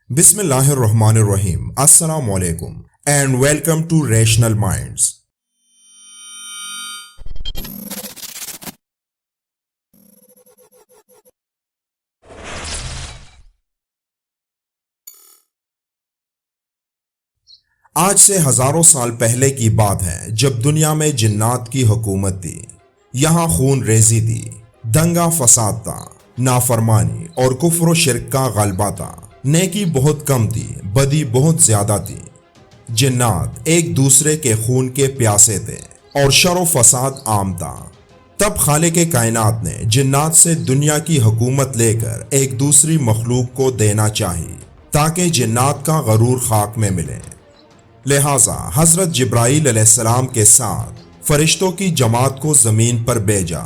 Bismillahirrahmanirrahim. Assalamu alaikum and welcome to Rational Minds. آج سے ہزاروں سال پہلے کی بات ہے جب دنیا میں جنات کی حکومت تھی. یہاں خون ریزی تھی، دنگا فساد تھا، نافرمانی اور کفر و شرک کا غلبہ تھا. نیکی بہت کم تھی، بدی بہت زیادہ تھی. جنات ایک دوسرے کے خون کے پیاسے تھے اور شر و فساد عام تھا. تب خالق کائنات نے جنات سے دنیا کی حکومت لے کر ایک دوسری مخلوق کو دینا چاہی تاکہ جنات کا غرور خاک میں ملے. لہٰذا حضرت جبرائیل علیہ السلام کے ساتھ فرشتوں کی جماعت کو زمین پر بھیجا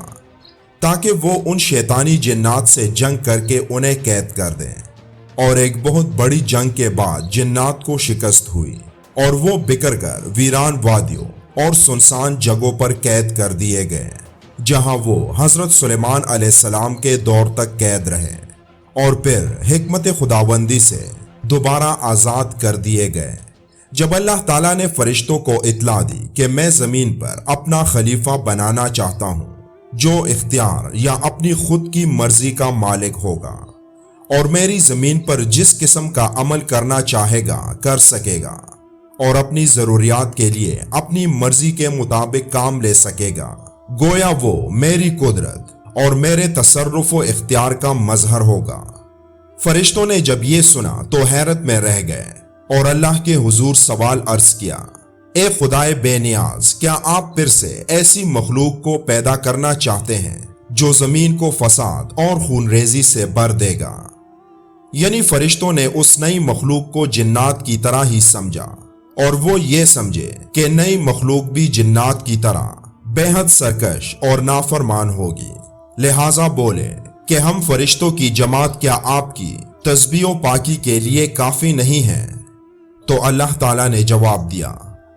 تاکہ وہ ان شیطانی جنات سے جنگ کر کے انہیں قید کر دیں. اور ایک بہت بڑی جنگ کے بعد جنات کو شکست ہوئی اور وہ بکھر کر ویران وادیوں اور سنسان جگہوں پر قید کر دیے گئے، جہاں وہ حضرت سلیمان علیہ السلام کے دور تک قید رہے اور پھر حکمت خداوندی سے دوبارہ آزاد کر دیے گئے. جب اللہ تعالیٰ نے فرشتوں کو اطلاع دی کہ میں زمین پر اپنا خلیفہ بنانا چاہتا ہوں جو اختیار یا اپنی خود کی مرضی کا مالک ہوگا اور میری زمین پر جس قسم کا عمل کرنا چاہے گا کر سکے گا اور اپنی ضروریات کے لیے اپنی مرضی کے مطابق کام لے سکے گا، گویا وہ میری قدرت اور میرے تصرف و اختیار کا مظہر ہوگا. فرشتوں نے جب یہ سنا تو حیرت میں رہ گئے اور اللہ کے حضور سوال عرض کیا: اے خدائے بے نیاز، کیا آپ پھر سے ایسی مخلوق کو پیدا کرنا چاہتے ہیں جو زمین کو فساد اور خون ریزی سے بھر دے گا؟ یعنی فرشتوں نے اس نئی مخلوق کو جنات کی طرح ہی سمجھا اور وہ یہ سمجھے کہ نئی مخلوق بھی جنات کی طرح بے حد سرکش اور نافرمان ہوگی. لہٰذا بولے کہ ہم فرشتوں کی جماعت کیا آپ کی تسبیح و پاکی کے لیے کافی نہیں ہیں؟ تو اللہ تعالیٰ نے جواب دیا: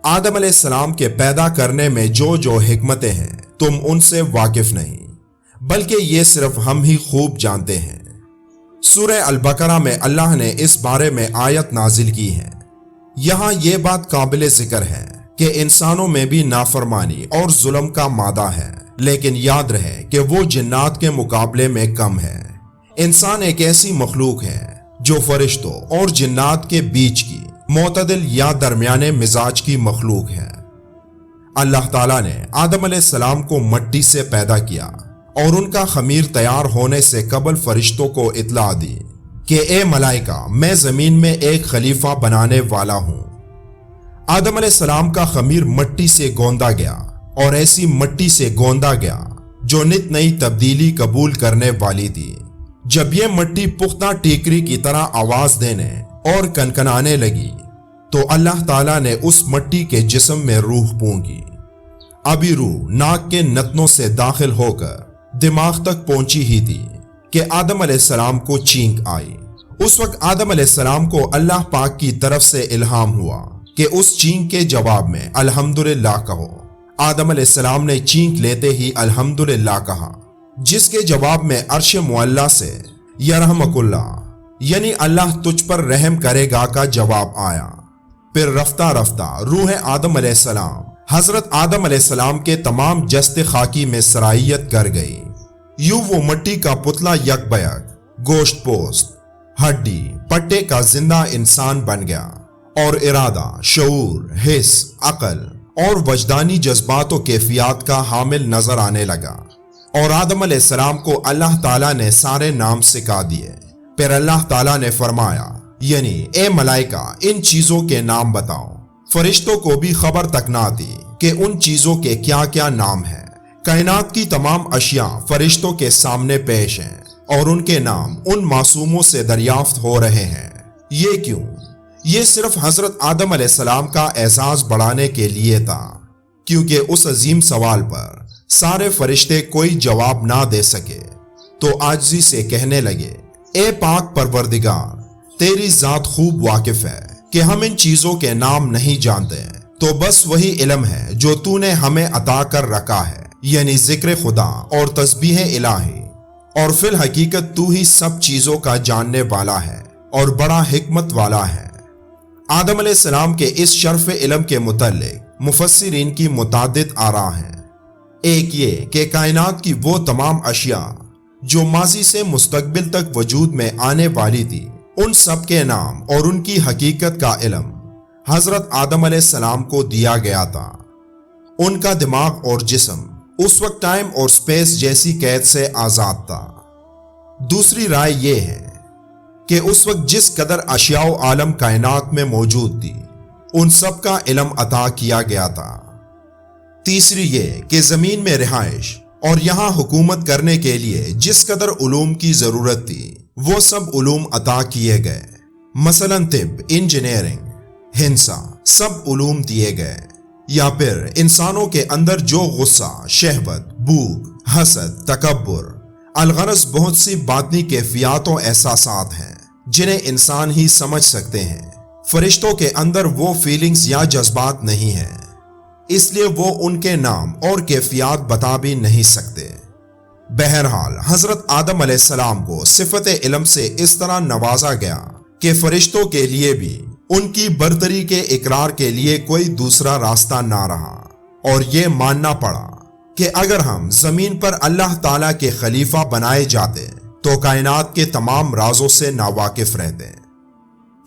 آدم علیہ السلام کے پیدا کرنے میں جو حکمتیں ہیں تم ان سے واقف نہیں، بلکہ یہ صرف ہم ہی خوب جانتے ہیں. سورہ البقرہ میں اللہ نے اس بارے میں آیت نازل کی ہے. یہاں یہ بات قابل ذکر ہے کہ انسانوں میں بھی نافرمانی اور ظلم کا مادہ ہے، لیکن یاد رہے کہ وہ جنات کے مقابلے میں کم ہے. انسان ایک ایسی مخلوق ہے جو فرشتوں اور جنات کے بیچ کی معتدل یا درمیانے مزاج کی مخلوق ہے. اللہ تعالیٰ نے آدم علیہ السلام کو مٹی سے پیدا کیا اور ان کا خمیر تیار ہونے سے قبل فرشتوں کو اطلاع دی کہ اے ملائکہ، میں زمین میں ایک خلیفہ بنانے والا ہوں. آدم علیہ السلام کا خمیر مٹی سے گوندا گیا اور ایسی مٹی سے گوندا گیا جو نت نئی تبدیلی قبول کرنے والی تھی. جب یہ مٹی پختہ ٹیکری کی طرح آواز دینے اور کنکنانے لگی تو اللہ تعالیٰ نے اس مٹی کے جسم میں روح پونگی. ابھی روح ناک کے نتنوں سے داخل ہو کر دماغ تک پہنچی ہی تھی کہ آدم علیہ السلام کو چینک آئی. اس وقت آدم علیہ السلام کو اللہ پاک کی طرف سے الہام ہوا کہ اس چینک کے جواب میں الحمدللہ کہو. آدم علیہ السلام نے چینک لیتے ہی الحمدللہ کہا، جس کے جواب میں عرش معلیٰ سے یرحمک اللہ یعنی اللہ تجھ پر رحم کرے گا کا جواب آیا. پھر رفتہ رفتہ روح آدم علیہ السلام حضرت آدم علیہ السلام کے تمام جسد خاکی میں سرائیت کر گئی. یوں وہ مٹی کا پتلا یک بیک، گوشت پوست، ہڈی پٹے کا زندہ انسان بن گیا اور ارادہ، شعور، حس، عقل اور وجدانی جذبات و کیفیات کا حامل نظر آنے لگا. اور آدم علیہ السلام کو اللہ تعالیٰ نے سارے نام سکھا دیے. پھر اللہ تعالیٰ نے فرمایا، یعنی اے ملائکہ، ان چیزوں کے نام بتاؤ. فرشتوں کو بھی خبر تک نہ تھی کہ ان چیزوں کے کیا کیا نام ہیں. کائنات کی تمام اشیاء فرشتوں کے سامنے پیش ہیں اور ان کے نام ان معصوموں سے دریافت ہو رہے ہیں. یہ کیوں؟ یہ صرف حضرت آدم علیہ السلام کا اعزاز بڑھانے کے لیے تھا، کیونکہ اس عظیم سوال پر سارے فرشتے کوئی جواب نہ دے سکے تو عاجزی سے کہنے لگے، اے پاک پروردگار، تیری ذات خوب واقف ہے کہ ہم ان چیزوں کے نام نہیں جانتے، تو بس وہی علم ہے جو تو نے ہمیں عطا کر رکھا ہے، یعنی ذکر خدا اور تسبیح الہی، اور فی الحقیقت تو ہی سب چیزوں کا جاننے والا ہے. اور بڑا حکمت والا ہے۔ آدم علیہ السلام کے اس شرف علم کے متعلق مفسرین کی متعدد آراء ہیں۔ ایک یہ کہ کائنات کی وہ تمام اشیاء جو ماضی سے مستقبل تک وجود میں آنے والی تھی، ان سب کے نام اور ان کی حقیقت کا علم حضرت آدم علیہ السلام کو دیا گیا تھا۔ ان کا دماغ اور جسم اس وقت ٹائم اور سپیس جیسی قید سے آزاد تھا۔ دوسری رائے یہ ہے کہ اس وقت جس قدر اشیاء و عالم کائنات میں موجود تھی، ان سب کا علم عطا کیا گیا تھا۔ تیسری یہ کہ زمین میں رہائش اور یہاں حکومت کرنے کے لیے جس قدر علوم کی ضرورت تھی، وہ سب علوم عطا کیے گئے۔ مثلا طب، انجینئرنگ، ہندسہ، سب علوم دیے گئے۔ یا پھر انسانوں کے اندر جو غصہ، شہوت، بھوک، حسد، تکبر، الغرض بہت سی باطنی کیفیات و احساسات ہیں جنہیں انسان ہی سمجھ سکتے ہیں۔ فرشتوں کے اندر وہ فیلنگز یا جذبات نہیں ہیں، اس لیے وہ ان کے نام اور کیفیات بتا بھی نہیں سکتے۔ بہرحال حضرت آدم علیہ السلام کو صفت علم سے اس طرح نوازا گیا کہ فرشتوں کے لیے بھی ان کی برتری کے اقرار کے لیے کوئی دوسرا راستہ نہ رہا، اور یہ ماننا پڑا کہ اگر ہم زمین پر اللہ تعالیٰ کے خلیفہ بنائے جاتے تو کائنات کے تمام رازوں سے ناواقف رہتے۔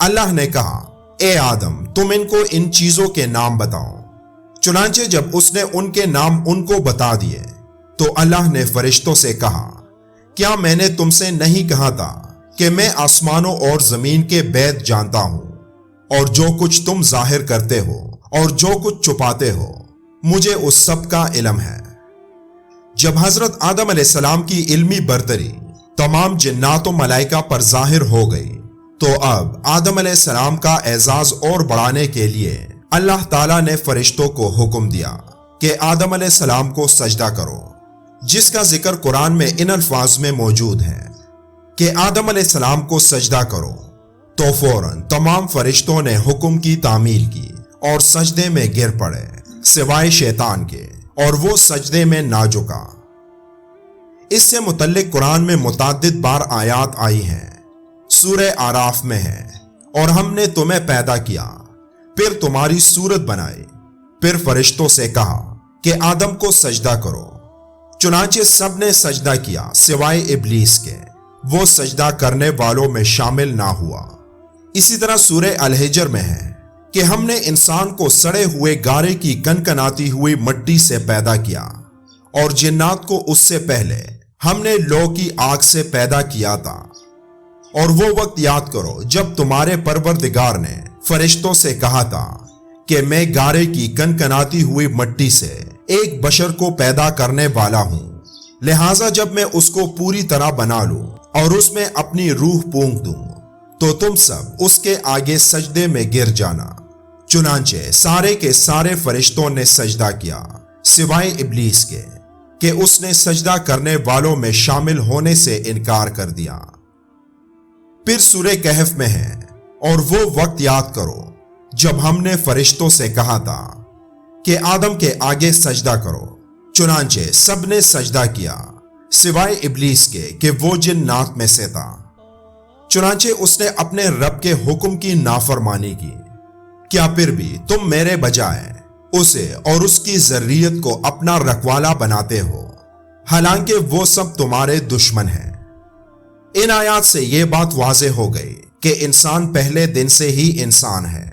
اللہ نے کہا، اے آدم، تم ان کو ان چیزوں کے نام بتاؤ۔ چنانچہ جب اس نے ان کے نام ان کو بتا دیے تو اللہ نے فرشتوں سے کہا، کیا میں نے تم سے نہیں کہا تھا کہ میں آسمانوں اور زمین کے بیت جانتا ہوں، اور جو کچھ تم ظاہر کرتے ہو اور جو کچھ چھپاتے ہو، مجھے اس سب کا علم ہے۔ جب حضرت آدم علیہ السلام کی علمی برتری تمام جنات و ملائکہ پر ظاہر ہو گئی تو اب آدم علیہ السلام کا اعزاز اور بڑھانے کے لیے اللہ تعالیٰ نے فرشتوں کو حکم دیا کہ آدم علیہ السلام کو سجدہ کرو، جس کا ذکر قرآن میں ان الفاظ میں موجود ہے کہ آدم علیہ السلام کو سجدہ کرو، تو فوراً تمام فرشتوں نے حکم کی تعمیل کی اور سجدے میں گر پڑے سوائے شیطان کے، اور وہ سجدے میں نہ جھکا۔ اس سے متعلق قرآن میں متعدد بار آیات آئی ہیں۔ سورہ آراف میں ہے، اور ہم نے تمہیں پیدا کیا، پھر تمہاری صورت بنائی، پھر فرشتوں سے کہا کہ آدم کو سجدہ کرو، چنانچہ سب نے سجدہ کیا سوائے ابلیس کے، وہ سجدہ کرنے والوں میں شامل نہ ہوا۔ اسی طرح سورہ الحجر میں ہے کہ ہم نے انسان کو سڑے ہوئے گارے کی کنکناتی ہوئی مٹی سے پیدا کیا، اور جنات کو اس سے پہلے ہم نے لو کی آگ سے پیدا کیا تھا۔ اور وہ وقت یاد کرو جب تمہارے پروردگار نے فرشتوں سے کہا تھا کہ میں گارے کی کنکناتی ہوئی مٹی سے ایک بشر کو پیدا کرنے والا ہوں، لہٰذا جب میں اس کو پوری طرح بنا لوں اور اس میں اپنی روح پونک دوں تو تم سب اس کے آگے سجدے میں گر جانا۔ چنانچہ سارے کے سارے فرشتوں نے سجدہ کیا سوائے ابلیس کے کہ اس نے سجدہ کرنے والوں میں شامل ہونے سے انکار کر دیا۔ پھر سورہ کہف میں ہے، اور وہ وقت یاد کرو جب ہم نے فرشتوں سے کہا تھا کہ آدم کے آگے سجدہ کرو، چنانچہ سب نے سجدہ کیا سوائے ابلیس کے کہ وہ جنات میں سے تھا۔ چنانچہ اس نے اپنے رب کے حکم کی نافرمانی کی۔ کیا پھر بھی تم میرے بجائے اسے اور اس کی ذریت کو اپنا رکھوالا بناتے ہو، حالانکہ وہ سب تمہارے دشمن ہیں۔ ان آیات سے یہ بات واضح ہو گئی کہ انسان پہلے دن سے ہی انسان ہے۔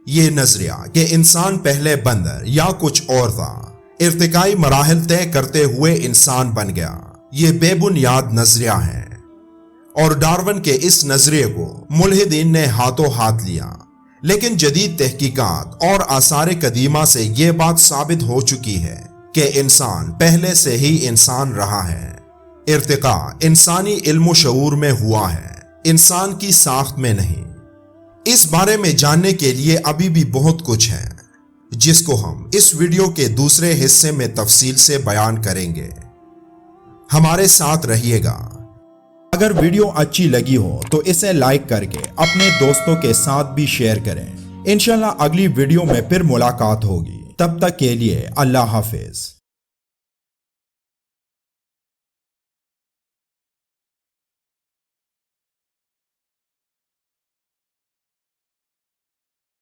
یہ نظریہ کہ انسان پہلے بندر یا کچھ اور تھا، ارتقائی مراحل طے کرتے ہوئے انسان بن گیا، یہ بے بنیاد نظریہ ہے، اور ڈارون کے اس نظریے کو ملحدین نے ہاتھوں ہاتھ لیا۔ لیکن جدید تحقیقات اور آثار قدیمہ سے یہ بات ثابت ہو چکی ہے کہ انسان پہلے سے ہی انسان رہا ہے۔ ارتقاء انسانی علم و شعور میں ہوا ہے، انسان کی ساخت میں نہیں۔ اس بارے میں جاننے کے لیے ابھی بھی بہت کچھ ہے، جس کو ہم اس ویڈیو کے دوسرے حصے میں تفصیل سے بیان کریں گے۔ ہمارے ساتھ رہیے گا۔ اگر ویڈیو اچھی لگی ہو تو اسے لائک کر کے اپنے دوستوں کے ساتھ بھی شیئر کریں۔ انشاءاللہ اگلی ویڈیو میں پھر ملاقات ہوگی، تب تک کے لیے اللہ حافظ۔